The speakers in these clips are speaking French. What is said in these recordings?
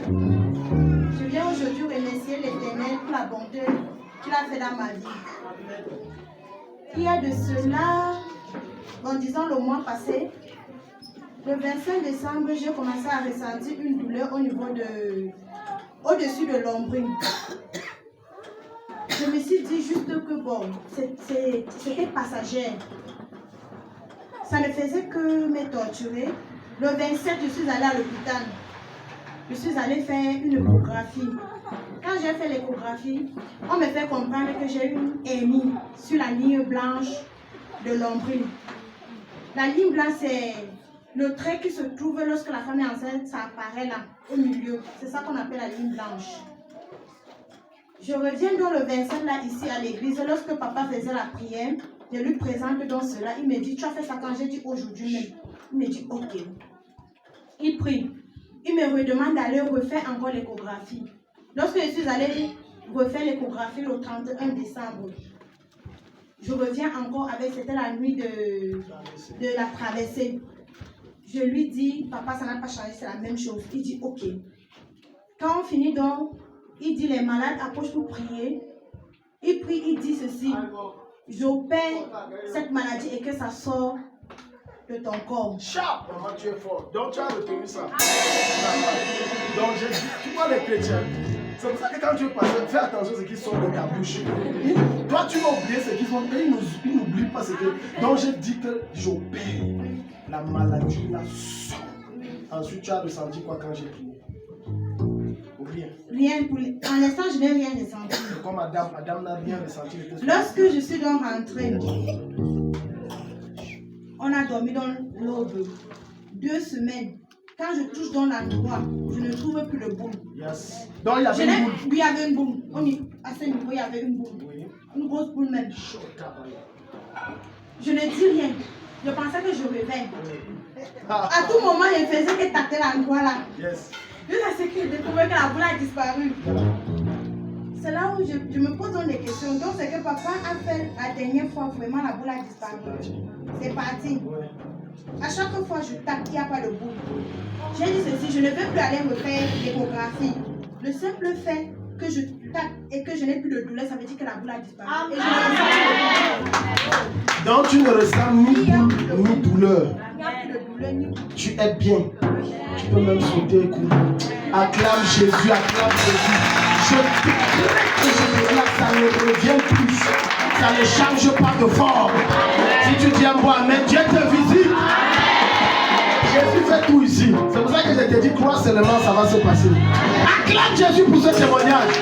Je viens aujourd'hui remercier l'Éternel pour la bonté qu'il a fait dans ma vie. Il y a de cela, en disant le mois passé, le 25 décembre, j'ai commencé à ressentir une douleur au-dessus de l'ombrine. Je me suis dit juste que bon, c'était passager. Ça ne faisait que me torturer. Le 27, je suis allée à l'hôpital. Je suis allée faire une échographie. Quand j'ai fait l'échographie, on me fait comprendre que j'ai une hernie sur la ligne blanche de l'ombrine. La ligne blanche, c'est le trait qui se trouve lorsque la femme est enceinte, ça apparaît là, au milieu. C'est ça qu'on appelle la ligne blanche. Je reviens donc le 25 là, ici à l'église. Lorsque papa faisait la prière, je lui présente donc cela. Il me dit, tu as fait ça quand? J'ai dit aujourd'hui même. Il me dit, ok. Il prie. Il me redemande d'aller refaire encore l'échographie. Lorsque je suis allée refaire l'échographie le 31 décembre, je reviens encore avec, c'était la nuit de la traversée. Je lui dis, papa, ça n'a pas changé, c'est la même chose. Il dit, ok. Quand on finit donc, il dit, les malades approchent pour prier. Il prie, il dit ceci, j'opère cette maladie et que ça sort de ton corps. Chap, maman, tu es fort. Donc tu as retenu ça. Donc je dis, tu vois les chrétiens, c'est pour ça que quand tu veux passer, fais attention à ce qui sort de ta bouche. Toi, tu vas oublier ce qu'ils sont, et ils n'oublient pas ce que. Donc je dis que j'opère la maladie, la sort. Ensuite, tu as ressenti quoi quand j'ai prié? Rien. Rien. En l'instant, je n'ai rien ressenti. Comme madame n'a rien ressenti. Lorsque je suis donc rentrée, on a dormi dans l'aube 2 semaines. Quand je touche dans l'endroit, je ne trouve plus de boule. Yes. Donc il y avait une boule. Oui, il y avait une boule. À ce niveau, il y avait une boule. Oui. Une grosse boule même. Je ne dis rien. Je pensais que je réveille. À tout moment, je faisais que tâter l'endroit là. Yes. Jusqu'à ce que j'ai découvert que la boule a disparu. C'est là où je me pose des questions. Donc, c'est que papa a fait la dernière fois, vraiment, la boule a disparu. C'est parti. À chaque fois, je tape, il n'y a pas de boule. J'ai dit ceci, je ne veux plus aller refaire l'échographie. Le simple fait que je tape et que je n'ai plus de douleur, ça veut dire que la boule a disparu. Et je donc, tu ne ressens ni boule, ni douleur. Il n'y a plus de douleur, ni boule. Tu es bien. Tu peux même sauter et courir. Acclame Jésus, acclame Jésus. Je décrète que je déclare que ça ne revient plus. Ça ne change pas de forme. Si tu dis à moi, mais Dieu te visite. Jésus fait tout ici. C'est pour ça que je te dis, crois seulement, ça va se passer. Acclame Jésus pour ce témoignage.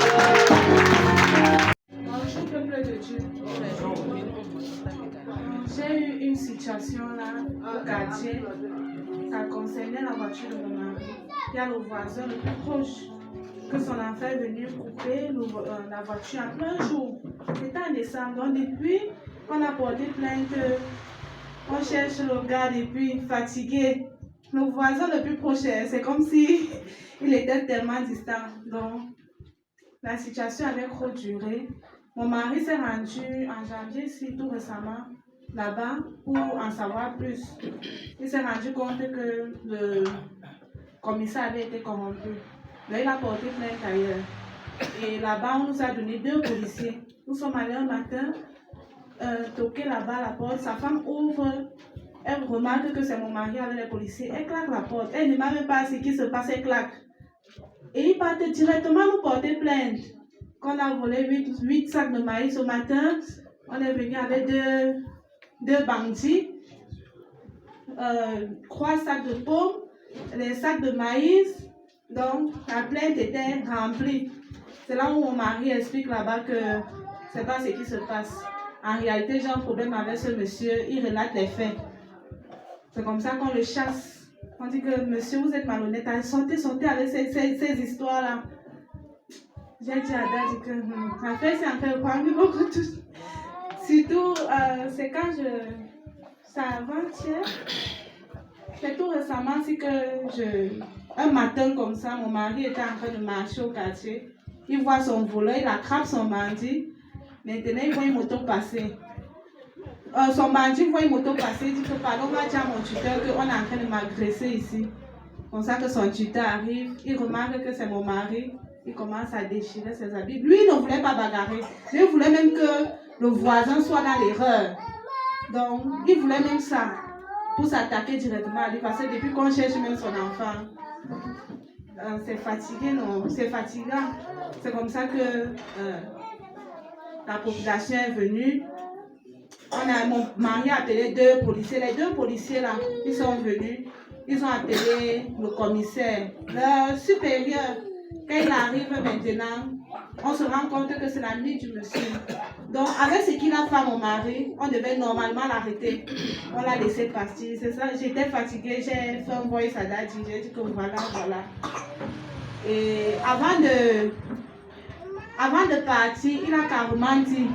Bonjour, peuple de Dieu. J'ai eu une situation là au quartier. Ça concernait la voiture de mon mari. Il y a le voisin le plus proche que son enfant est venu couper la voiture en plein jour. C'était en décembre. Donc depuis, on a porté plainte. On cherche le gars depuis fatigué. Le voisin le plus proche, c'est comme si il était tellement distant. Donc la situation avait trop duré. Mon mari s'est rendu en janvier ici tout récemment là-bas pour en savoir plus. Il s'est rendu compte que le commissaire avait été corrompu. Mais il a porté plainte ailleurs. Et là-bas, on nous a donné 2 policiers. Nous sommes allés un matin toquer là-bas à la porte. Sa femme ouvre, elle remarque que c'est mon mari avec les policiers. Elle claque la porte. Elle ne m'a même pas ce qui se passe, elle claque. Et ils partent directement nous porter plainte. Quand on a volé 8 sacs de maïs au matin, on est venu avec deux bandits, 3 sacs de pommes, les sacs de maïs. Donc, la plainte était remplie. C'est là où mon mari explique là-bas que c'est pas ce qui se passe. En réalité, j'ai un problème avec ce monsieur, il relate les faits. C'est comme ça qu'on le chasse. On dit que monsieur, vous êtes malhonnête, sortez avec ces histoires-là. J'ai dit à Dadi que en fait, c'est un peu parmi beaucoup de tout. Surtout, c'est quand c'est avant-hier. C'est tout récemment, c'est que un matin comme ça, mon mari était en train de marcher au quartier. Il voit son voleur, il attrape son bandit. Maintenant, il voit une moto passer. Son bandit voit une moto passer, il dit que pardon, on va dire à mon tuteur qu'on est en train de m'agresser ici. Comme ça que son tuteur arrive, il remarque que c'est mon mari, il commence à déchirer ses habits. Lui, il ne voulait pas bagarrer. Lui, il voulait même que le voisin soit dans l'erreur. Donc, il voulait même ça pour s'attaquer directement à lui. Parce que depuis qu'on cherche même son enfant, c'est fatigué, non? C'est fatigant. C'est comme ça que la population est venue. Mon mari a appelé 2 policiers. Les 2 policiers là, ils sont venus. Ils ont appelé le commissaire. Le supérieur, quand il arrive maintenant, on se rend compte que c'est l'ami du monsieur. Donc, avec ce qu'il a fait à mon mari, on devait normalement l'arrêter. On l'a laissé partir. C'est ça, j'étais fatiguée. J'ai fait un voice à Daddy. J'ai dit que voilà. Et avant de partir, il a carrément dit.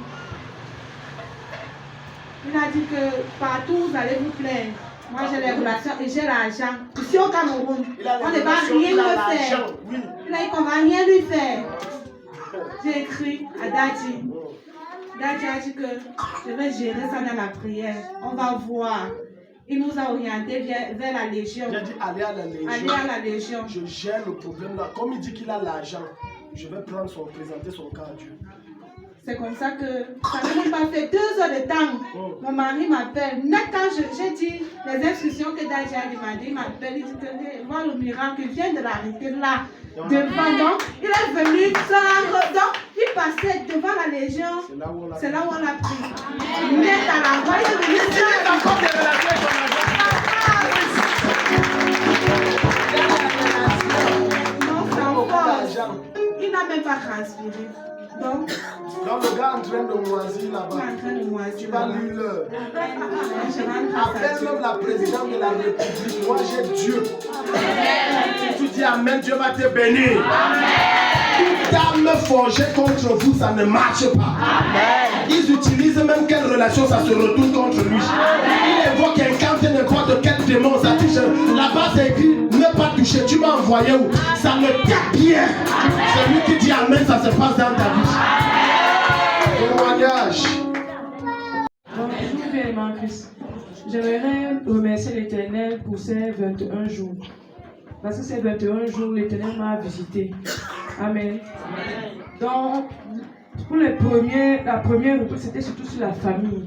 Il a dit que partout vous allez vous plaindre. Moi j'ai les relations et j'ai l'argent. Ici au Cameroun, on ne va rien lui faire. Oui. Il a dit qu'on ne va rien lui faire. J'ai écrit à Daddy. Daddy a dit que je vais gérer ça dans la prière. On va voir. Il nous a orientés vers la Légion. J'ai dit allez à la Légion. Aller à la Légion. Je gère le problème là. Comme il dit qu'il a l'argent, je vais présenter son cas à Dieu. C'est comme ça que ça n'a même pas fait 2 heures de temps. Mon mari m'appelle. Même quand j'ai dit les instructions que Daddy a demandé, il m'appelle, il dit que voir le miracle, il vient de l'arrêter là, devant. Donc, il est venu donc il passait devant la Légion. C'est là où on l'a pris. Il est à la voie, il est venu encore des relations il n'a même pas transpiré. Donc, le gars en train de moisir là-bas, tu vas lui l'heure. Appelle même la présidente de la République. Moi j'ai Dieu. Si tu dis Amen, Dieu va te bénir. Toute arme forgée contre vous, ça ne marche pas. Ils utilisent même quelle relation, ça se retourne contre lui. Il évoque un camp de n'importe quel démon, ça touche. Là-bas c'est écrit, ne pas toucher. Tu m'as envoyé où? Ça me tape bien. C'est lui qui dit Amen, ça se passe dans ta vie. Témoignage. Bonjour réellement Christ. J'aimerais remercier l'Éternel pour ces 21 jours. Parce que ces 21 jours, l'Éternel m'a visité. Amen. Donc, pour la première retour, c'était surtout sur la famille.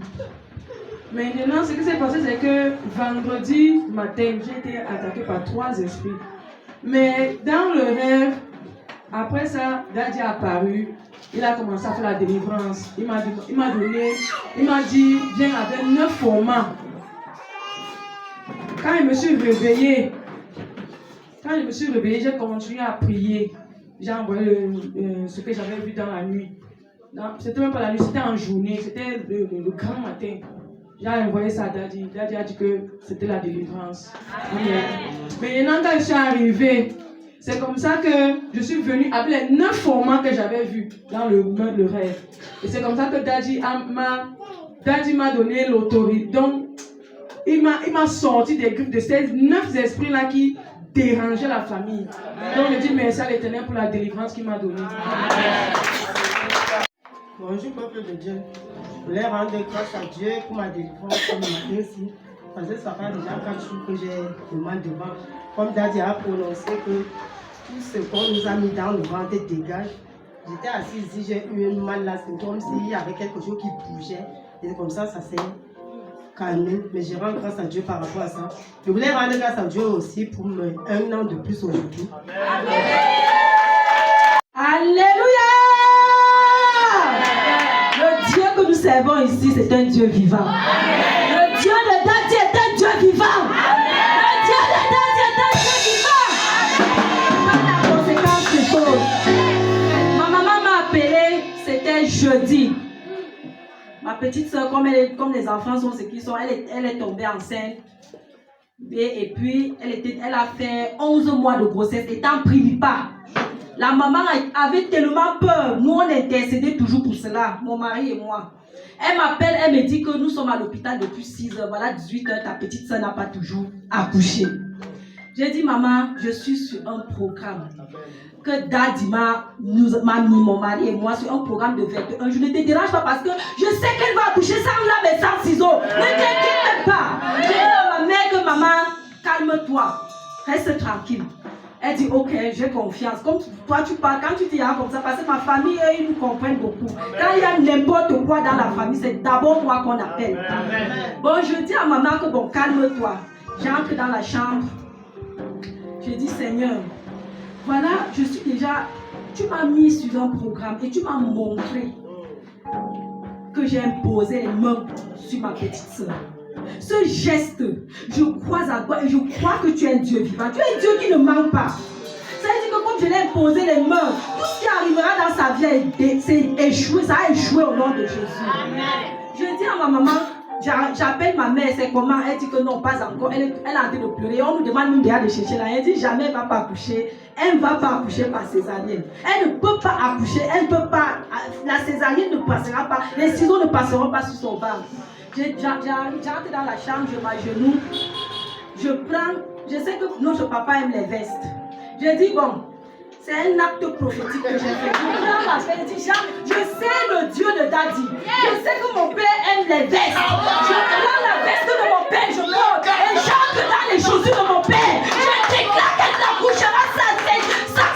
Maintenant, ce qui s'est passé, c'est que vendredi matin, j'ai été attaqué par 3 esprits. Mais dans le rêve, après ça, Daddy est apparu. Il a commencé à faire la délivrance. Il m'a dit, viens avec 9 formats. Quand je me suis réveillée, j'ai continué à prier. J'ai envoyé ce que j'avais vu dans la nuit. C'était même pas la nuit, c'était en journée, c'était le grand matin. J'ai envoyé ça à Daddy. Daddy a dit que c'était la délivrance. Amen. Mais maintenant, quand je suis arrivée, c'est comme ça que je suis venue avec les 9 formats que j'avais vus dans le rêve. Et c'est comme ça que Daddy m'a donné l'autorité. Donc, il m'a sorti des griffes de ces 9 esprits-là qui dérangeaient la famille. Donc, je dis merci à l'Éternel pour la délivrance qu'il m'a donnée. Bonjour, peuple de Dieu. Je voulais rendre grâce à Dieu pour ma délivrance ce matin-ci. Parce que ça fait déjà 4 jours que j'ai le mal de ventre. Comme Daddy a prononcé que tout ce qu'on nous a mis dans le ventre dégage. J'étais assise ici, j'ai eu un mal là, c'est comme s'il y avait quelque chose qui bougeait. Et comme ça s'est calmé. Mais je rends grâce à Dieu par rapport à ça. Je voulais rendre grâce à Dieu aussi pour un an de plus aujourd'hui. Amen. Alléluia! Le Dieu que nous servons ici, c'est un Dieu vivant. Le Dieu de Daddy est un Dieu vivant. Le Dieu de Daddy est un Dieu vivant. Par la conséquence des choses. Ma maman m'a appelé, c'était jeudi. Ma petite soeur, comme les enfants sont ce qu'ils sont, elle est tombée enceinte. Et puis, elle a fait 11 mois de grossesse, étant primipa. La maman avait tellement peur. Nous, on intercédait toujours pour cela, mon mari et moi. Elle m'appelle, elle me dit que nous sommes à l'hôpital depuis 6 heures. Voilà, 18 heures, ta petite soeur n'a pas toujours accouché. J'ai dit, maman, je suis sur un programme que Daddy m'a mis, mon mari et moi, sur un programme de 21. Je ne te dérange pas parce que je sais qu'elle va accoucher sans lame et sans ciseaux. Ne t'inquiète pas. J'ai dit à ma mère que maman, calme-toi. reste tranquille. Elle dit, ok, j'ai confiance. Comme toi, tu parles, quand tu dis comme ça, parce que ma famille, ils nous comprennent beaucoup. Quand il y a n'importe quoi dans la famille, c'est d'abord moi qu'on appelle. Bon, je dis à maman que, bon, calme-toi. J'entre dans la chambre. Je dis, Seigneur, voilà, je suis déjà, tu m'as mis sur un programme et tu m'as montré que j'ai imposé les mains sur ma petite soeur. Ce geste, je crois à toi et je crois que tu es un Dieu vivant. Tu es un Dieu qui ne ment pas. Ça veut dire que comme je l'ai imposé les mains, tout ce qui arrivera dans sa vie, c'est échoué. Ça a échoué au nom de Jésus. Amen. Je dis à ma maman, j'appelle ma mère, c'est comment? Elle dit que non, pas encore. Elle est en train de pleurer. On nous demande même déjà de chercher là. Elle dit jamais elle ne va pas accoucher. Elle ne va pas accoucher par césarienne. Elle ne peut pas accoucher. Elle ne peut pas. La césarienne ne passera pas. Les ciseaux ne passeront pas sur son ventre. J'entre dans la chambre, je m'agenouille, je sais que notre papa aime les vestes. Je dis, bon, c'est un acte prophétique que j'ai fait. Je prends ma veste, je sais le Dieu de Daddy. Je sais que mon père aime les vestes. Je prends la veste de mon père, je porte et j'entre dans les chaussures de mon père. Je déclare qu'elle accouchera sans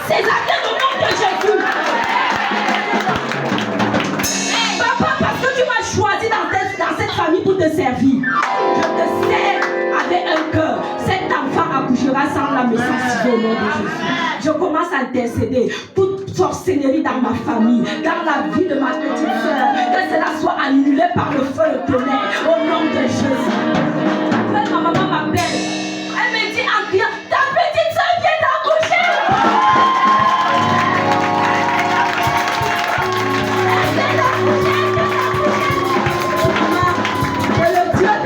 césarienne au nom de Jésus. Papa, parce que tu m'as choisi dans cette famille pour te servir. Je te sers avec un cœur. Cet enfant accouchera sans la méchanceté au nom de Jésus. Je commence à intercéder. Toute sorcellerie dans ma famille, dans la vie de ma petite soeur, que cela soit annulé par le feu et le tonnerre au nom de Jésus. Après, ma maman m'appelle. Elle me dit en criant, ta petite soeur vient d'accoucher.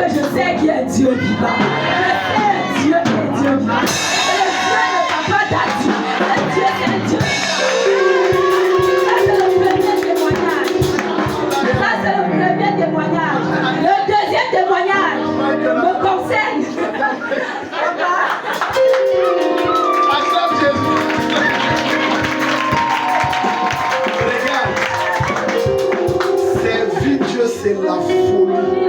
Je sais qu'il y a Dieu vivant. Je sais Dieu qui est Dieu vivant. Et le Dieu ne va pas d'Adieu. Le Dieu qui est Dieu. Ça c'est le premier témoignage. Ça c'est le premier témoignage. Le deuxième témoignage me concerne. Acclame Jésus. Regarde. Servir Dieu, c'est la folie.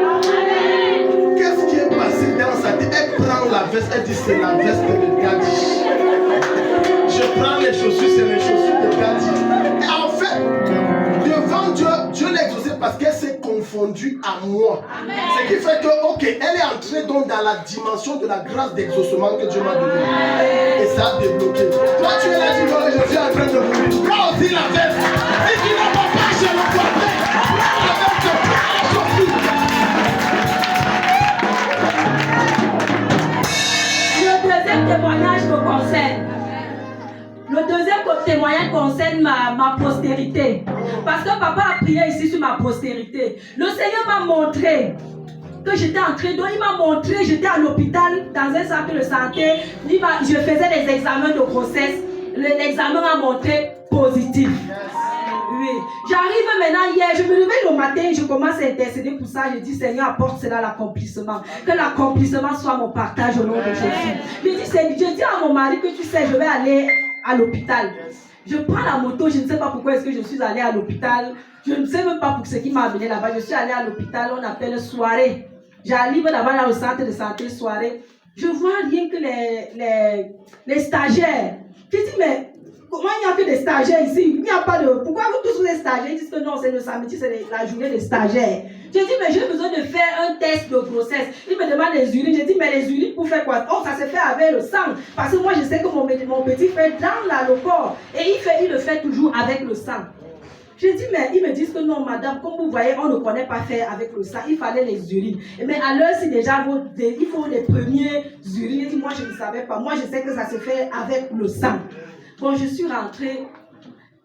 Dans sa tête, elle prend la veste, elle dit c'est la veste de Daddy. Je prends les chaussures, c'est les chaussures de Daddy. Et en fait, devant Dieu, Dieu l'a exaucé parce qu'elle s'est confondue à moi. Amen. Ce qui fait que, ok, elle est entrée donc dans la dimension de la grâce d'exaucement que Dieu m'a donnée. Et ça a débloqué. Toi, tu es là, tu vois, je suis en train de mourir. Prends aussi la veste. Si tu n'as pas fait chez le portail, prends la veste, prends la chaussure. Le deuxième témoignage me concerne. Le deuxième témoignage concerne ma postérité. Parce que papa a prié ici sur ma postérité. Le Seigneur m'a montré que j'étais entrée. Donc il m'a montré, j'étais à l'hôpital dans un centre de santé. Je faisais des examens de grossesse. L'examen m'a montré positif. Oui. J'arrive maintenant hier, je me réveille le matin, je commence à intercéder pour ça. Je dis Seigneur, apporte cela à l'accomplissement. Que l'accomplissement soit mon partage au nom de Jésus. Je dis à mon mari que tu sais, je vais aller à l'hôpital. Je prends la moto, je ne sais pas pourquoi est-ce que je suis allée à l'hôpital. Je ne sais même pas pour ce qui m'a amené là-bas. Je suis allée à l'hôpital, on appelle soirée. J'arrive là-bas dans le centre de santé soirée. Je vois rien que les stagiaires. Je dis mais comment il n'y a que des stagiaires ici? Il n'y a pas de... Pourquoi vous tous les stagiaires disent que non, c'est le samedi, c'est la journée des stagiaires? Je dis, mais j'ai besoin de faire un test de grossesse. Il me demande les urines. Je dis, mais les urines pour faire quoi? Oh, ça se fait avec le sang. Parce que moi, je sais que mon petit fait dans le corps. Et il le fait toujours avec le sang. Je dis, mais ils me disent que non, madame, comme vous voyez, on ne connaît pas faire avec le sang. Il fallait les urines. Mais à l'heure, si déjà, il faut les premiers urines. Je dis, moi, je ne savais pas. Moi, je sais que ça se fait avec le sang. Bon, je suis rentrée.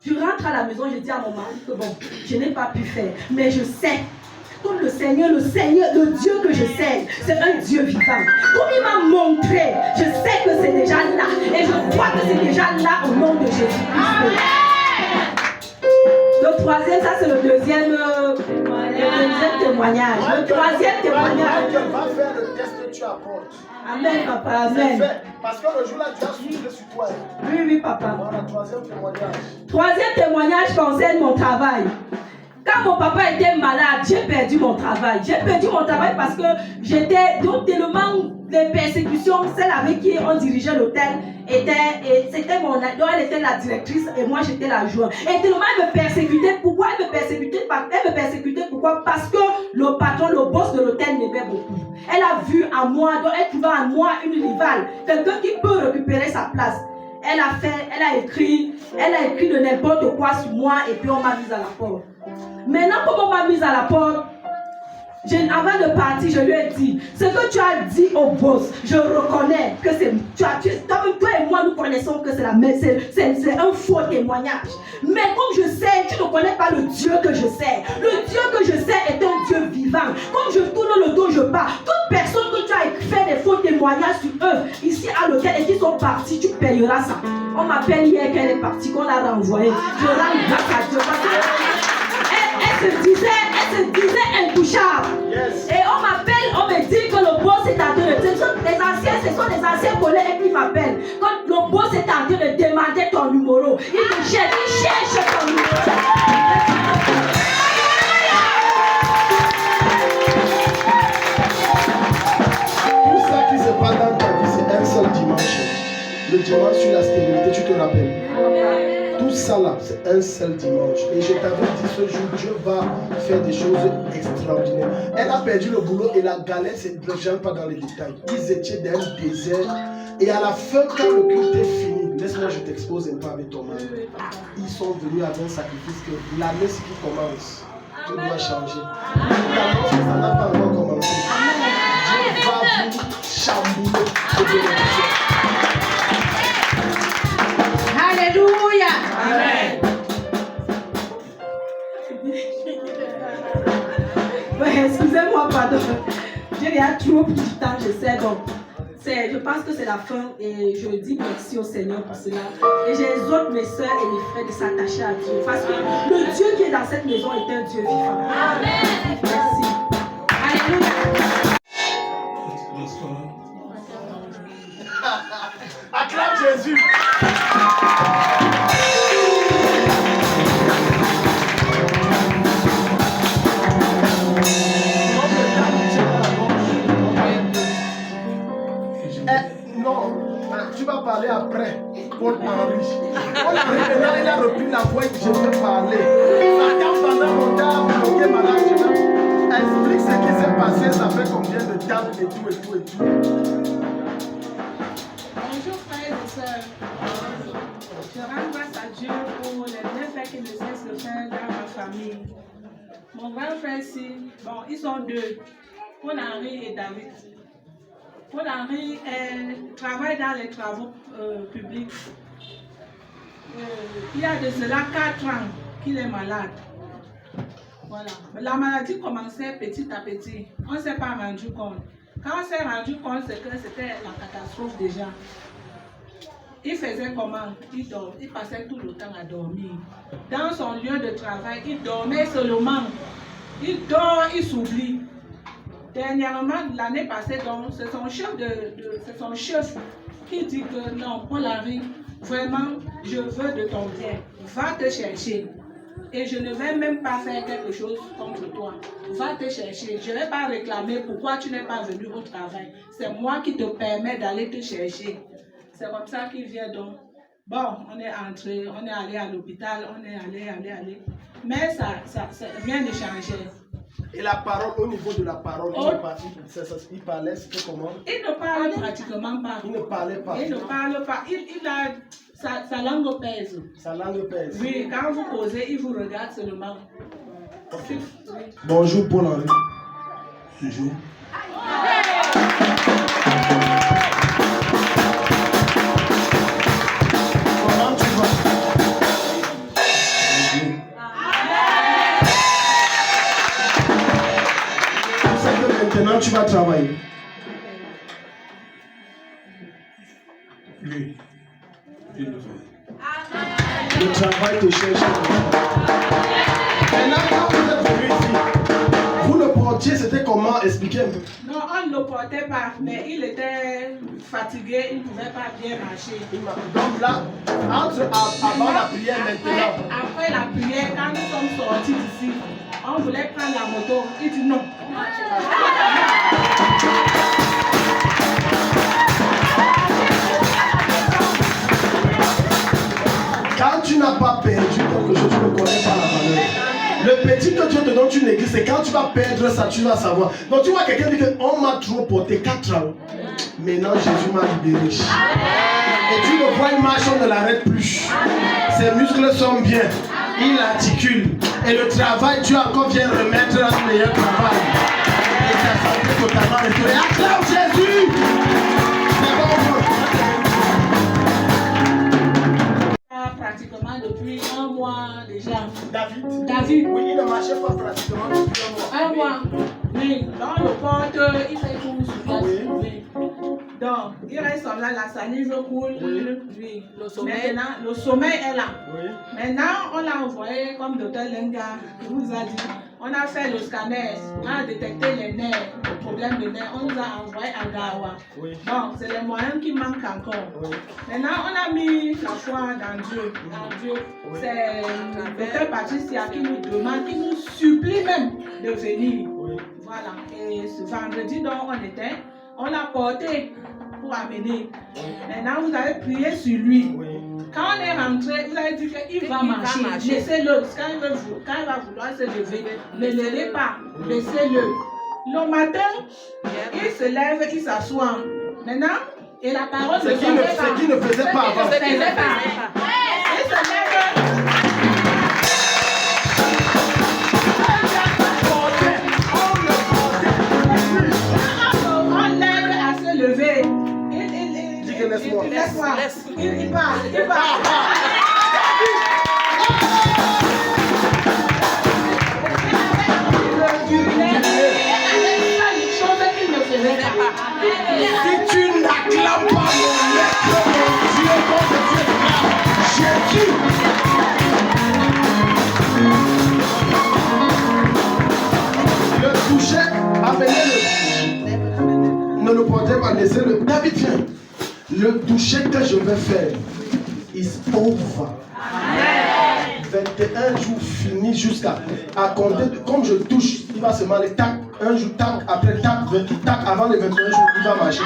Je rentre à la maison, je dis à mon mari que bon, je n'ai pas pu faire. Mais je sais, comme le Seigneur, le Dieu que je sais, c'est un Dieu vivant. Comme il m'a montré, je sais que c'est déjà là. Et je crois que c'est déjà là au nom de Jésus-Christ. Le troisième, ça c'est le deuxième témoignage. Le troisième témoignage. Va faire le test que tu apportes. Amen, papa, amen. Parce que le jour-là, tu as soufflé sur toi. Oui, oui, papa. Voilà, troisième témoignage. Troisième témoignage concerne mon travail. Quand mon papa était malade, j'ai perdu mon travail. J'ai perdu mon travail parce que j'étais donc tellement des persécutions, celle avec qui on dirigeait l'hôtel c'était mon, donc elle était la directrice et moi j'étais l'adjoint. Et tellement elle me persécutait. Pourquoi elle me persécutait? Pourquoi? Parce que le patron, le boss de l'hôtel m'aimait beaucoup. Elle a vu à moi, donc elle trouvait en moi une rivale, quelqu'un qui peut récupérer sa place. Elle a écrit de n'importe quoi sur moi et puis on m'a mise à la porte. Maintenant, comme on m'a mise à la porte, avant de partir, je lui ai dit, ce que tu as dit au boss, je reconnais que c'est toi et moi nous connaissons que c'est un faux témoignage. Mais comme je sais, tu ne connais pas le Dieu que je sais. Le Dieu que je sais est un Dieu vivant. Comme je tourne le dos, je pars. Toute personne que tu as fait des faux témoignages sur eux, ici à l'hôtel et qui sont partis, tu payeras ça. On m'appelle hier qu'elle est partie, qu'on l'a renvoyée. Je rends grâce à Dieu parce que elle se disait intouchable. Yes. Et on me dit que le boss est en train de... Ce sont des anciens collègues qui m'appellent. Quand le boss est en train de demander ton numéro, il cherche ton numéro. Tout ça qui se passe dans ta vie, c'est un seul dimanche. Le dimanche sur la stérilité, tu te rappelles? Tout ça là, c'est un seul dimanche. Et je t'avais dit ce jour, Dieu va faire des choses extraordinaires. Elle a perdu le boulot et la galère, je n'aime pas dans les détails. Ils étaient dans un désert. Et à la fin, quand le culte est fini, laisse-moi, je t'expose un peu avec ton mari. Ils sont venus avec un sacrifice que l'année qui commence, tout doit changer. D'abord, ça n'a pas encore commencé. Dieu va vous chambouler de bénédiction. Alléluia. Amen. Ouais, excusez-moi, pardon. J'ai déjà trop pris du temps, je sais. Donc, je pense que c'est la fin et je dis merci au Seigneur pour cela. Et j'exhorte mes soeurs et mes frères de s'attacher à Dieu. Parce que le Dieu qui est dans cette maison est un Dieu vivant. Amen. Merci. Alléluia. Acclame Jésus. Non, tu vas parler après. Paul Henry. Paul Henry, maintenant, il a repris la voix et je vais parler. Attends, pendant longtemps, on est malade. Explique ce qui s'est passé, ça fait combien de temps et tout. Bonjour frères et sœurs. Je rends grâce à Dieu pour les bienfaits qu'il ne cesse de faire dans ma famille. Mon grand frère ici, bon, ils sont deux, Paul Henry et David. Paul Henry travaille dans les travaux publics. Il y a de cela 4 ans qu'il est malade. Voilà. La maladie commençait petit à petit. On ne s'est pas rendu compte. Quand on s'est rendu compte, c'est que c'était la catastrophe déjà. Il faisait comment? Il passait tout le temps à dormir. Dans son lieu de travail, il dormait seulement. Il dort, il s'oublie. Dernièrement, l'année passée, c'est son chef qui dit que non, Paul Henry, vraiment, je veux de ton bien. Va te chercher. Et je ne vais même pas faire quelque chose contre toi. Va te chercher. Je ne vais pas réclamer pourquoi tu n'es pas venu au travail. C'est moi qui te permets d'aller te chercher. C'est comme ça qu'il vient donc. Bon, on est entré, on est allé à l'hôpital, on est allé. Mais rien ne changeait. Et la parole, au niveau de la parole, il parlait, c'était comment? Il ne parle pratiquement pas. Il ne parlait pas. Il ne parle pas. Il a sa langue pèse. Sa langue pèse. Oui, quand vous causez, il vous regarde seulement. Okay. Oui. Bonjour Paul Henry. Bonjour. Comment tu vas? Tu sais que maintenant tu vas travailler. Oui. Le travail te cherche. Maintenant, quand vous êtes venu ici, vous le portiez, c'était comment? Expliquez un peu. Non, on ne le portait pas, mais il était fatigué, il ne pouvait pas bien marcher. Donc là, avant la prière maintenant. Après la prière, quand nous sommes sortis d'ici, on voulait prendre la moto. Il dit non. tu n'as pas perdu quelque chose, tu ne connais pas la valeur. Le petit que Dieu te donne, tu négliges, c'est quand tu vas perdre ça, tu vas savoir. Donc tu vois quelqu'un dit qu'on m'a trop porté 4 ans. Maintenant Jésus m'a libéré. Et tu le vois, il marche, on ne l'arrête plus. Ses muscles sont bien. Il articule. Et le travail, Dieu encore vient remettre un meilleur travail. Et sa santé totalement restaurée. Acclame Jésus! C'est bon. Pratiquement depuis 1 mois déjà. David, oui, il ne marchait pas pratiquement depuis 1 mois. 1 mois. Mais dans le porte, il fait tout sur place. Oui. Donc, il reste là, la salive coule. Oui. Le sommeil. Maintenant, le sommeil est là. Oui. Maintenant, on l'a envoyé comme docteur Lenga vous a dit. On a fait le scanner, on a détecté les nerfs, le problème de nerfs. On nous a envoyé à Gawa. Oui. Bon, c'est les moyens qui manquent encore. Oui. Maintenant, on a mis la foi dans Dieu. Dans Dieu. Oui. C'est le docteur Patricia qui nous demande, qui nous supplie même de venir. Oui. Voilà. Et ce vendredi, donc, on l'a porté pour amener. Maintenant, vous avez prié sur lui. Oui. Quand on est rentré, vous avez dit qu'il va marcher. Laissez-le. Quand il va vouloir se lever, ne le levez pas. Laissez-le. Le matin, il se lève, il s'assoit. Maintenant, et la parole Ce qui ne faisait pas avant. Il se lève. On l'aide à se lever. Dis que laisse-moi. Il part. Si tu n'acclames pas mon maître, mon Dieu, mon Dieu, Jésus. Le toucher, amenez-le. Ne le portez pas, laissez-le. David, viens. Le toucher que je vais faire is over. 21 jours finis jusqu'à compter. Comme je touche, il va se mêler. Tac, un jour, tac, après tac, tac, avant les 21 jours, il va marcher.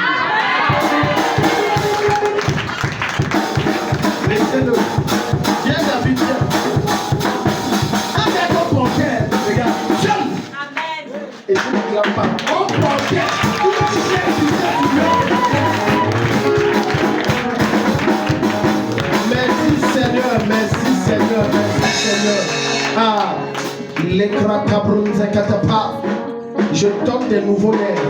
Laissez-le. Viens, David, viens. Avec ton porteur, regarde. Tiens. Et tu ne clames pas. On porteur, tout le toucher, merci Seigneur, merci Seigneur, merci Seigneur. Ah, l'écran cabronze katapa. Je donne des nouveaux nerfs.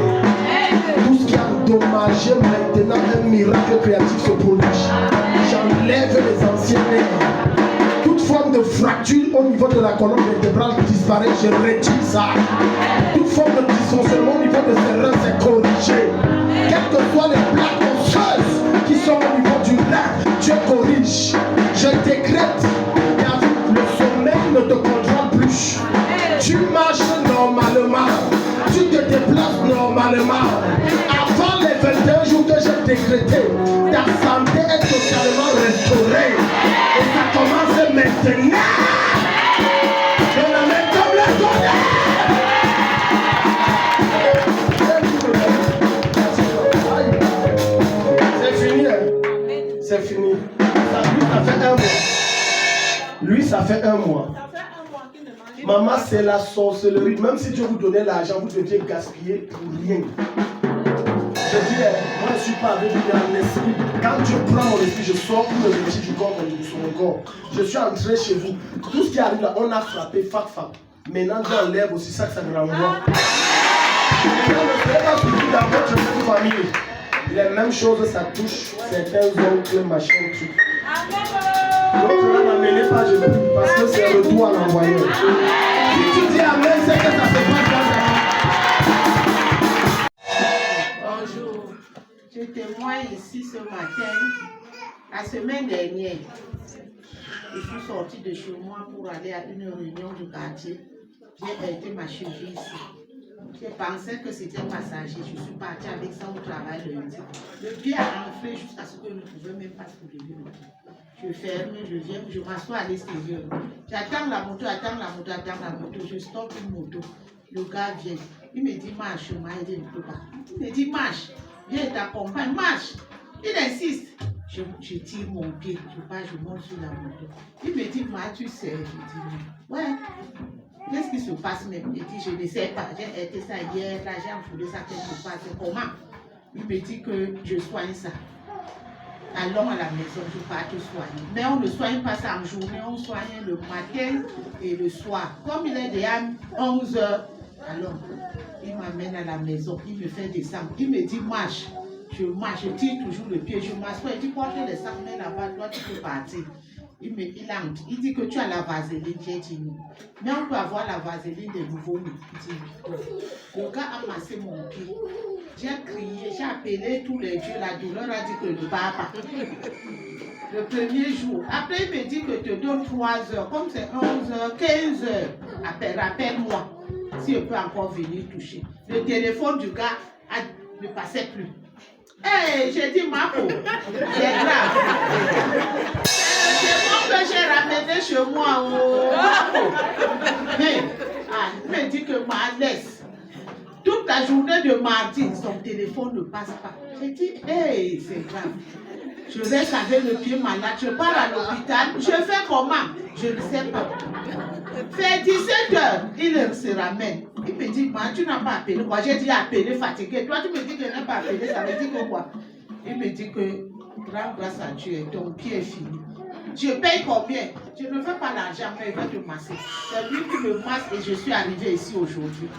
Tout ce qui a endommagé maintenant un miracle créatif se produit. J'enlève les anciens nerfs. Toute forme de fracture au niveau de la colonne vertébrale disparaît, je retire ça. Toute forme de dysfonctionnement au niveau de ces reins, c'est corrigé. Quelles que soient les plaques osseuses qui sont au niveau du rein, Dieu corrige. Je décrète, David, le sommeil ne te contrôle plus. Tu marches normalement, tu te déplaces normalement. Avant les 21 jours que j'ai décrété, ta santé est totalement restaurée. Et ça commence maintenant. On amène comme le tonnerre. C'est fini, hein? C'est fini. Lui, ça fait 1 mois. Maman, c'est la sorcellerie. Même si Dieu vous donnait l'argent, vous deviez gaspiller pour rien. Je dis, moi je ne suis pas avec lui en esprit. Quand Dieu prend mon esprit, je sors pour le métier du corps sur mon corps. Je suis entré chez vous. Tout ce qui arrive là, on a frappé, fac. Maintenant, Dieu enlève aussi ça que ça me renvoie. Maintenant, ne soyez pas surpris dans votre famille. Les mêmes choses, ça touche certains oncles, machin, truc. Donc, là, n'amenez pas Jésus parce que c'est le doigt à l'envoyeur. Si tu dis Amen, c'est que ça se passe dans Bonjour, je témoigne ici ce matin. La semaine dernière, je suis sortie de chez moi pour aller à une réunion du quartier. J'ai été ma cheville ici. Je pensais que c'était passager. Je suis partie avec ça au travail lundi. Le pied a enflé jusqu'à ce que je ne pouvais même pas soulever le pied. Je ferme, je viens, je m'assois à l'extérieur. J'attends la moto. Je stoppe une moto. Le gars vient. Il me dit marche, je ne peux pas. Il me dit marche. Viens, t'accompagne, marche. Il insiste. je tire mon pied, je monte sur la moto. Il me dit, ma, tu sais, je dis, ouais. Qu'est-ce qui se passe même? Il dit, je ne sais pas. J'ai été ça hier, là, j'ai enfoulé ça quelque part. C'est comment? Il me dit que je soigne ça. Allons à la maison, je pars te soigner. Mais on ne soigne pas ça en journée, on soigne le matin et le soir. Comme il est déjà 11 h, alors il m'amène à la maison, il me fait descendre. Il me dit, marche. Je marche, je tire toujours le pied, je m'assois. Il dit, porte les sacs, mets là-bas, toi tu peux partir. Il dit que tu as la vaseline, j'ai dit non. Mais on peut avoir la vaseline des nouveaux-nés. Le gars a massé mon pied. J'ai crié, j'ai appelé tous les dieux, la douleur a dit que ne part pas. Le premier jour. Après, il me dit que te donne 3 heures. Comme c'est 11 h, 15 h, rappelle-moi si je peux encore venir toucher. Le téléphone du gars ne passait plus. Hey, j'ai dit, Marco, c'est grave. C'est moi que j'ai ramené chez moi. Mais, il me dit que laisse. Toute la journée de mardi, son téléphone ne passe pas. J'ai dit, hey, c'est grave. Je reste avec le pied malade, je pars à l'hôpital. Je fais comment? Je ne sais pas. Fait 17 h, il se ramène. Il me dit, tu n'as pas appelé quoi? J'ai dit appeler fatigué. Toi, tu me dis que je n'ai pas appelé, ça veut dire que quoi? Il me dit que, grâce à Dieu, ton pied est fini. Je paye combien? Je ne veux pas l'argent, mais il va te masser. C'est lui qui me masse et je suis arrivée ici aujourd'hui.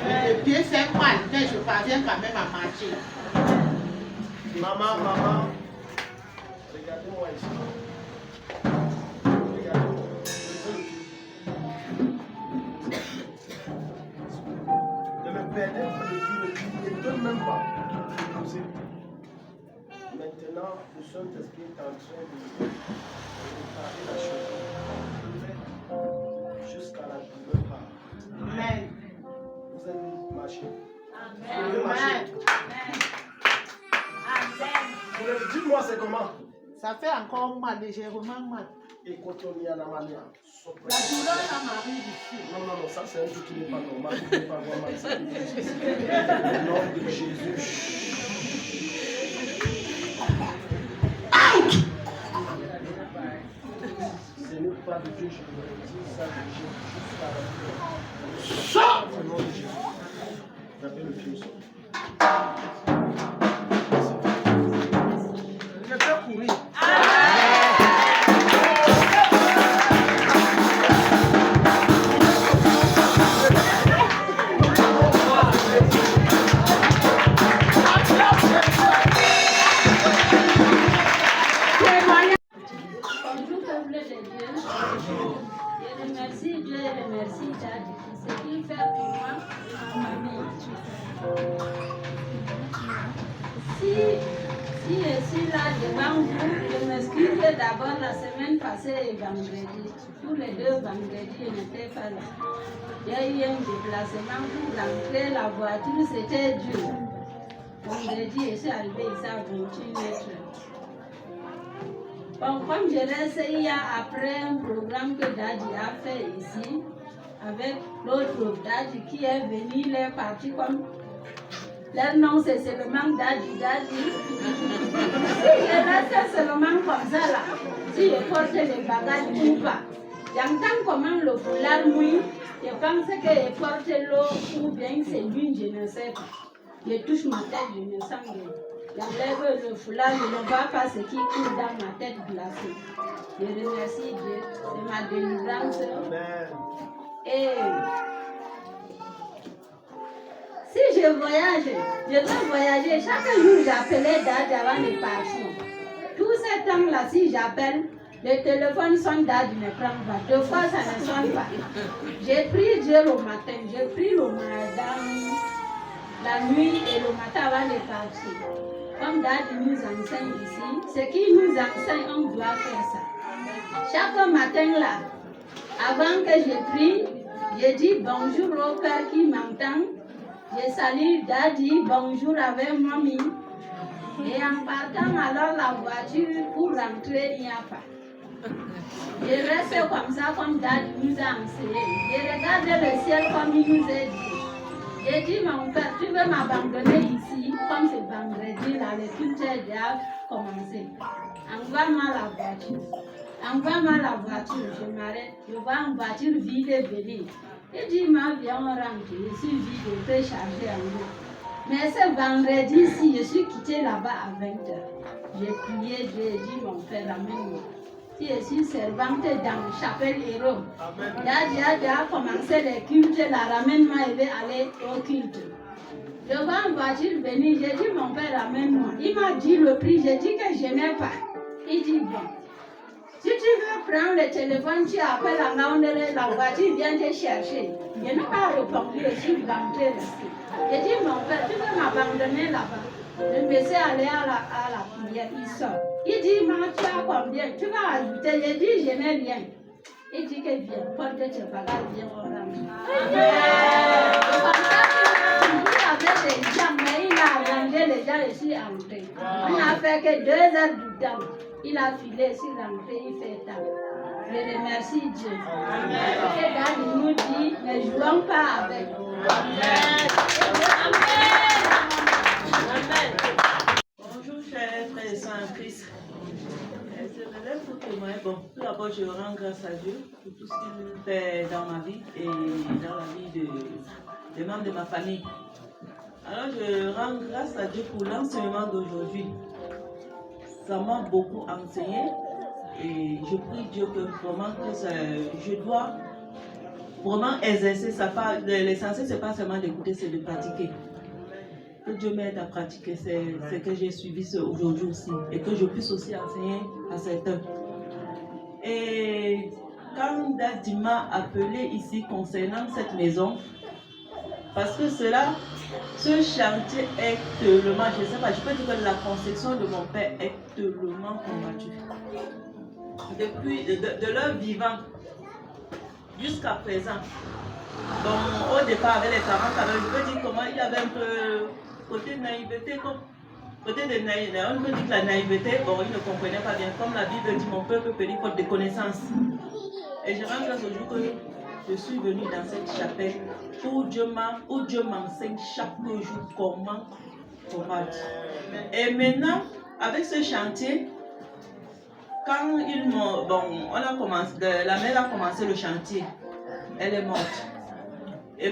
Le pied fait mal, mais je parviens quand même à marcher. Maman, regardez-moi ici. Regardez-moi. Ne me perdez pas de vue, ne donne même pas. Maintenant, le Saint-Esprit est en train de préparer la chose. Jusqu'à la douleur. Amen. Vous allez marcher. Amen. Vous allez marcher. Dis-moi, c'est comment? Ça fait encore mal, légèrement mal. Et quand on y a la manière. La douleur, ça m'arrive ici. Non, ça c'est un truc qui n'est pas normal. Vous ne pouvez pas avoir mal. Ça au nom de Jésus. Out! Ce n'est pas de Dieu, je vous le dis, ça de Dieu. Sors! Au nom de Jésus. J'appelle le pied au sol. Je peux courir. Si je suis là devant vous, je m'excuse d'abord la semaine passée et vendredi. Tous les 2 vendredis, je n'étais pas là. J'ai eu un déplacement pour rentrer la voiture, c'était dur. Vendredi, je suis arrivée ici à 28 mètres. Bon, comme je reste hier après un programme que Daddy a fait ici, avec l'autre Daddy qui est venu, il est parti comme... Leur nom c'est seulement Daddy. Si je reste seulement comme ça là, si je porte les bagages ou pas, j'entends comment le foulard mouille, je pense que je porte l'eau ou bien c'est lui, je ne sais pas. Je touche ma tête, je me sens bien. J'enlève le foulard, je ne vois pas ce qui coule dans ma tête glacée. Je remercie Dieu, c'est ma délivrance. Et si je voyage, je veux voyager. Chaque jour, j'appelais Daddy avant de partir. Tout ce temps-là, si j'appelle, le téléphone sonne, Daddy ne prend pas. 2 fois, ça ne sonne pas. J'ai pris Dieu le matin, j'ai pris le matin, la nuit et le matin avant de partir. Comme Daddy nous enseigne ici, ce qui nous enseigne, on doit faire ça. Chaque matin là, avant que je prie, je dis bonjour au Père qui m'entend. Je salue Daddy, bonjour avec mamie. Et en partant alors la voiture pour rentrer, il n'y a pas. Je reste comme ça, comme Daddy nous a enseigné. Je regarde le ciel comme il nous a dit. J'ai dit, mon père, tu veux m'abandonner ici, comme c'est vendredi, là, les cultures déjà commencé. Envoie-moi la voiture. Envoie-moi la voiture, je m'arrête. Je vois une voiture vide venir. Il dit, ma viens, on rentre. Je suis vide, je peux charger en eau. Mais ce vendredi-ci, je suis quitté là-bas à 20h. J'ai prié, j'ai dit, mon père, ramène-moi. Si je suis servante dans la chapelle Héros, j'ai commencé les cultes, la ramène-moi, je vais aller au culte. Je vois une voiture venir, j'ai dit, mon père, ramène-moi. Il m'a dit le prix, j'ai dit que je n'ai pas. Il dit, bon. Si tu veux prendre le téléphone, tu appelles à la voiture vient te chercher. Je n'ai pas répondu, je suis rentrée là. J'ai dit, mon père, tu veux m'abandonner là-bas? Je me suis allée à la prière, il sort. Il dit, ma, tu as combien? Tu vas ajouter? J'ai dit, je n'ai rien. Il dit que viens, porte tes bagages, viens, on rentre. Il avait des gens, mais il a arrangé les gens, je suis entrée. On n'a fait que 2 heures du temps. Il a filé, sur l'entrée, il fait temps. Je remercie Dieu. Et là, il nous dit, ne jouons pas avec. Bonjour, chers frères et sœurs en Christ. Je me lève pour témoigner. Bon, tout d'abord, je rends grâce à Dieu pour tout ce qu'il fait dans ma vie et dans la vie des membres de ma famille. Alors, je rends grâce à Dieu pour l'enseignement d'aujourd'hui. Ça m'a beaucoup enseigné et je prie Dieu que vraiment je dois vraiment exercer sa part. L'essentiel, ce n'est pas seulement d'écouter, c'est de pratiquer. Que Dieu m'aide à pratiquer, c'est ce que j'ai suivi aujourd'hui aussi et que je puisse aussi enseigner à certains. Et quand Daddy m'a appelé ici concernant cette maison, parce que ce chantier est tellement, je ne sais pas, je peux dire que la conception de mon père est tellement combattue. Depuis, de leur vivant jusqu'à présent. Donc, au départ, avec les parents, je peux dire comment il y avait un peu côté naïveté, côté de naïveté. On peut dire que la naïveté, bon, ils ne comprenaient pas bien. Comme la Bible dit, mon peuple périt faute de connaissances. Et je rends grâce au jour que je suis venue dans cette chapelle où Dieu m'enseigne chaque jour comment combattre. Et maintenant, avec ce chantier, quand on a commencé, la mère a commencé le chantier, elle est morte. Et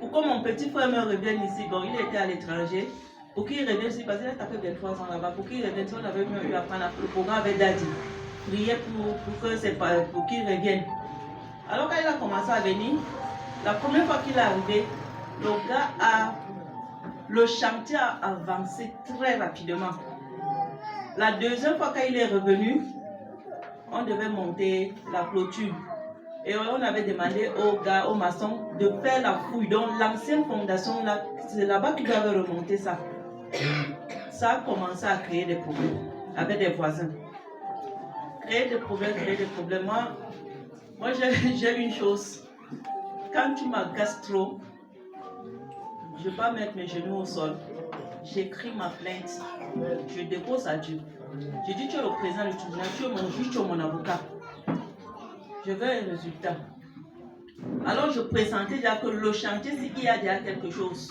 pourquoi mon petit frère me revienne ici? Bon, il était à l'étranger. Pour qu'il revienne ici, parce qu'il a tapé 23 ans là-bas, pour qu'il revienne ici, on avait eu à prendre le programme avec Daddy. Prier pour qu'il revienne. Alors quand il a commencé à venir, la première fois qu'il est arrivé, le chantier a avancé très rapidement. La deuxième fois quand il est revenu, on devait monter la clôture. Et on avait demandé aux maçons de faire la fouille. Donc l'ancienne fondation, c'est là-bas qu'ils doivent remonter ça. Ça a commencé à créer des problèmes avec des voisins. Créer des problèmes. Moi j'ai une chose. Quand tu m'agaces trop, je ne vais pas mettre mes genoux au sol. J'écris ma plainte. Je dépose à Dieu. Je dis, tu es le président du tribunal, tu es mon juge, tu es mon avocat. Je veux un résultat. Alors je pressentais déjà que le chantier, s'il y a déjà quelque chose.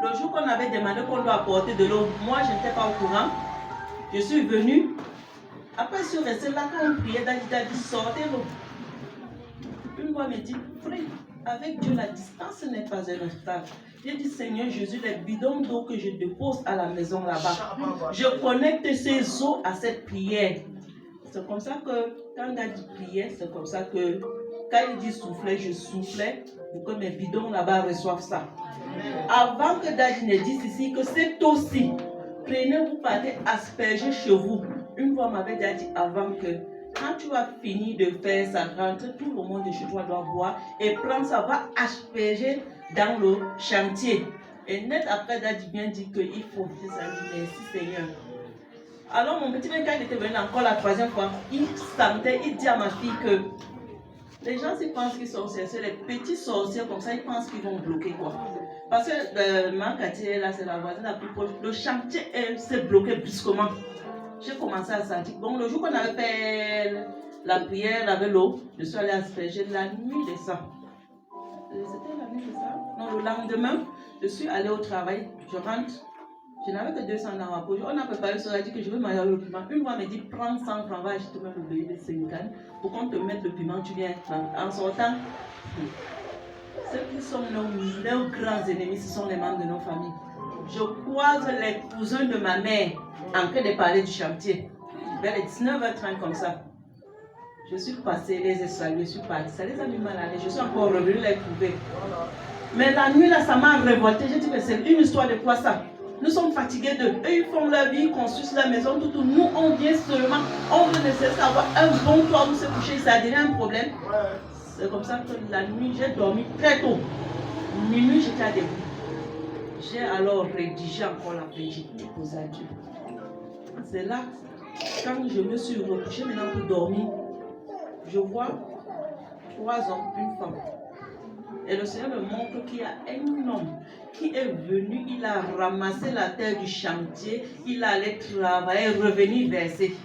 Le jour qu'on avait demandé qu'on doit apporter de l'eau, moi je n'étais pas au courant. Je suis venue. Après je suis restée là quand on priait, Daddy sortez l'eau. Une voix me dit, frère, avec Dieu la distance n'est pas un obstacle. J'ai dit, Seigneur Jésus, les bidons d'eau que je dépose à la maison là-bas, je connecte ces eaux à cette prière. C'est comme ça que quand Daddy priait, c'est comme ça que quand il dit souffler, je soufflais pour que mes bidons là-bas reçoivent ça. Avant que Daddy ne dise ici que c'est aussi, prenez-vous partez asperger chez vous. Une fois m'avait déjà dit avant que quand tu vas finir de faire ça, rentre, tout le monde de chez toi doit boire et prendre ça, va asperger dans le chantier. Et net après, Daddy vient dire qu'il faut. Je dis merci Seigneur. Alors mon petit frère, quand il était venu encore la troisième fois, il dit à ma fille que les gens s'ils pensent qu'ils sont sorciers, les petits sorciers comme ça, ils pensent qu'ils vont bloquer quoi. Parce que ma quartier là, c'est la voisine la plus proche. Le chantier s'est bloqué brusquement. J'ai commencé à sentir. Bon, le jour qu'on avait fait la prière avec l'eau, je suis allée asperger la nuit de ça. C'était la nuit de ça. Non, le lendemain, je suis allée au travail, je rentre, je n'avais que 200 dans ma poche. On a préparé cela, dit que je veux manger le piment. Une fois, on m'a dit, prends 100 francs, va acheter même le bébé de 50 pour qu'on te mette le piment, tu viens. En sortant, ceux qui sont nos grands ennemis, ce sont les membres de nos familles. Je croise les cousins de ma mère en train de parler du chantier. Vers les 19h30 comme ça. Je suis passée, les ai salués, je suis partie. Ça les a mis mal à l'aise. Je suis encore revenue les trouver. Mais la nuit là, ça m'a révoltée. J'ai dit, mais c'est une histoire de quoi ça? Nous sommes fatigués d'eux. Eux, ils font leur vie, ils construisent la maison, tout. Nous, on vient seulement, on veut nécessairement avoir un bon toit où se coucher. Ça a donné un problème. C'est comme ça que la nuit, j'ai dormi très tôt. Minuit, j'étais à debout. J'ai alors rédigé encore la paix. J'ai déposé à Dieu. C'est là, quand je me suis recouchée maintenant pour dormir, je vois 3 hommes, une femme. Et le Seigneur me montre qu'il y a un homme qui est venu, il a ramassé la terre du chantier, il allait travailler, revenir verser.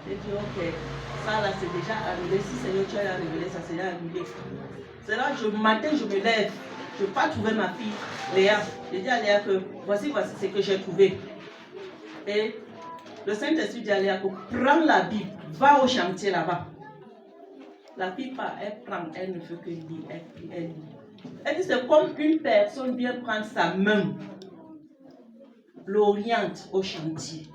J'ai dit, ok, ça là c'est déjà arrivé. Si Seigneur tu as révélé, ça c'est déjà arrivé. C'est là, le matin, je me lève. Je n'ai pas trouvé ma fille, Léa. J'ai dit à Léa que voici ce que j'ai trouvé. Et le Saint-Esprit dit à Léa que prends la Bible, va au chantier là-bas. La fille part, elle prend, elle ne fait que lire, elle lit. Elle dit c'est comme une personne vient prendre sa main, l'oriente au chantier.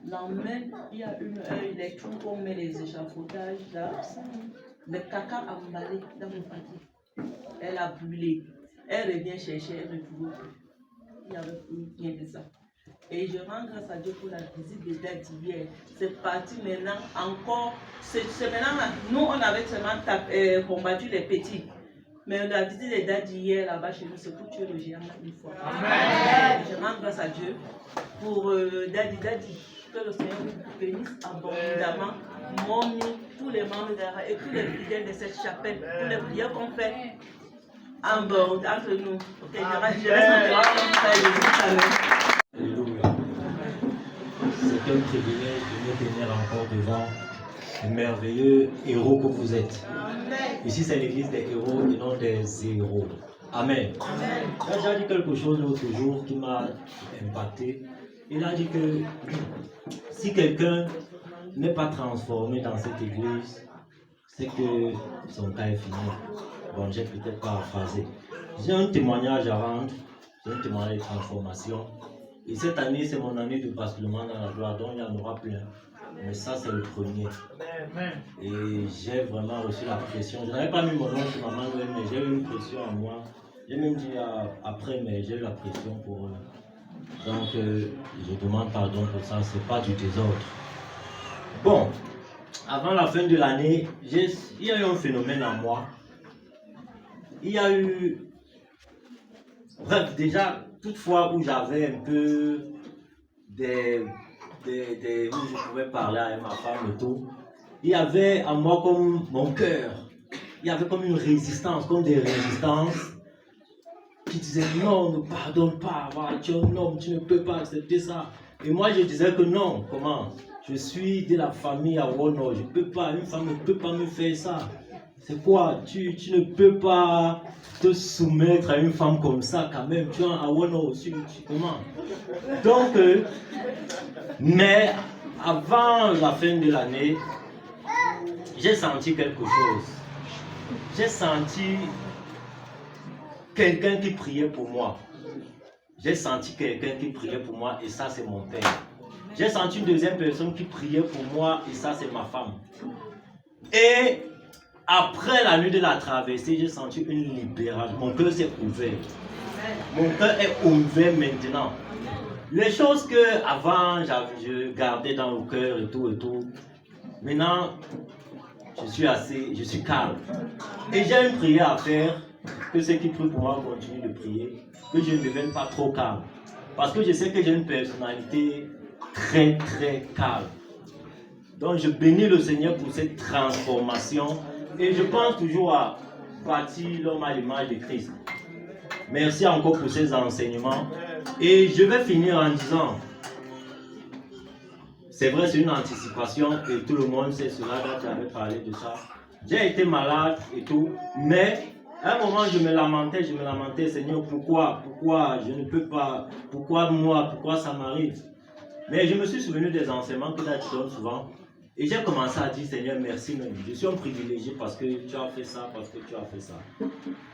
L'emmène, il y a un électron qu'on met les échafaudages là, le caca emballé dans le papier. Elle a brûlé. Elle revient chercher, elle ne trouve plus. Il n'y avait plus rien de ça. Et je rends grâce à Dieu pour la visite de date hier. C'est parti maintenant encore. C'est maintenant, nous on avait seulement combattu les petits. Mais la visite des dates d'hier là-bas chez nous, c'est pour tuer le géant là une fois. Amen. Je rends grâce à Dieu pour Daddy. Que le Seigneur nous bénisse abondamment. Mommy, tous les membres de et tous les fidèles de cette chapelle, tous les prières qu'on fait entre nous. Ok, je laisse maintenant frère Alléluia. C'est un privilège de me tenir encore devant les merveilleux héros que vous êtes. Ici, c'est l'église des héros et non des héros. Amen. J'ai dit quelque chose l'autre jour qui m'a impacté. Il a dit que si quelqu'un n'est pas transformé dans cette église, c'est que son cas est fini. Bon, j'ai peut-être paraphrasé. J'ai un témoignage à rendre, j'ai un témoignage de transformation. Et cette année, c'est mon année de basculement dans la gloire, donc il y en aura plein. Mais ça, c'est le premier. Et j'ai vraiment reçu la pression. Je n'avais pas mis mon nom sur ma main, mais j'ai eu une pression en moi. J'ai même dit après, mais j'ai eu la pression pour eux. Donc, je demande pardon pour ça, c'est pas du désordre. Bon, avant la fin de l'année, il y a eu un phénomène en moi. Il y a eu... Bref, déjà, toutefois où j'avais un peu où je pouvais parler à ma femme et tout, il y avait en moi comme mon cœur, il y avait comme une résistance, comme des résistances qui disaient non, ne pardonne pas, voilà, tu es un homme, tu ne peux pas accepter ça. Et moi je disais que non, comment? Je suis de la famille à Wono, je ne peux pas, une femme ne peut pas me faire ça. C'est quoi? Tu ne peux pas te soumettre à une femme comme ça quand même. Tu es à Wono aussi, comment? Donc, mais avant la fin de l'année, j'ai senti quelque chose. J'ai senti quelqu'un qui priait pour moi. J'ai senti quelqu'un qui priait pour moi et ça c'est mon père. J'ai senti une deuxième personne qui priait pour moi et ça c'est ma femme. Et après la nuit de la traversée, j'ai senti une libération. Mon cœur s'est ouvert. Mon cœur est ouvert maintenant. Les choses que avant je gardais dans le cœur et tout, maintenant je suis calme. Et j'ai une prière à faire, que ceux qui prient pour moi continuent de prier, que je ne devienne pas trop calme. Parce que je sais que j'ai une personnalité très très calme. Donc je bénis le Seigneur pour cette transformation et je pense toujours à bâtir l'homme à l'image de Christ. Merci encore pour ces enseignements. Et je vais finir en disant, c'est vrai, c'est une anticipation et tout le monde sait cela, là tu avais parlé de ça. J'ai été malade et tout, mais À un moment, je me lamentais, Seigneur, pourquoi je ne peux pas, pourquoi moi, pourquoi ça m'arrive? Mais je me suis souvenu des enseignements que tu donnes souvent. Et j'ai commencé à dire, Seigneur, merci même. Je suis un privilégié parce que tu as fait ça, parce que tu as fait ça.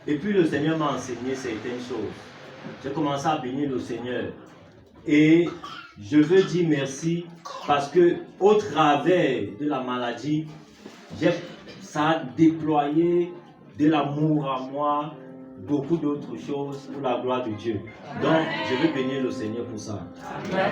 Et puis le Seigneur m'a enseigné certaines choses. J'ai commencé à bénir le Seigneur. Et je veux dire merci parce que au travers de la maladie, ça a déployé de l'amour à moi, beaucoup d'autres choses pour la gloire de Dieu. Donc, je veux bénir le Seigneur pour ça. Amen.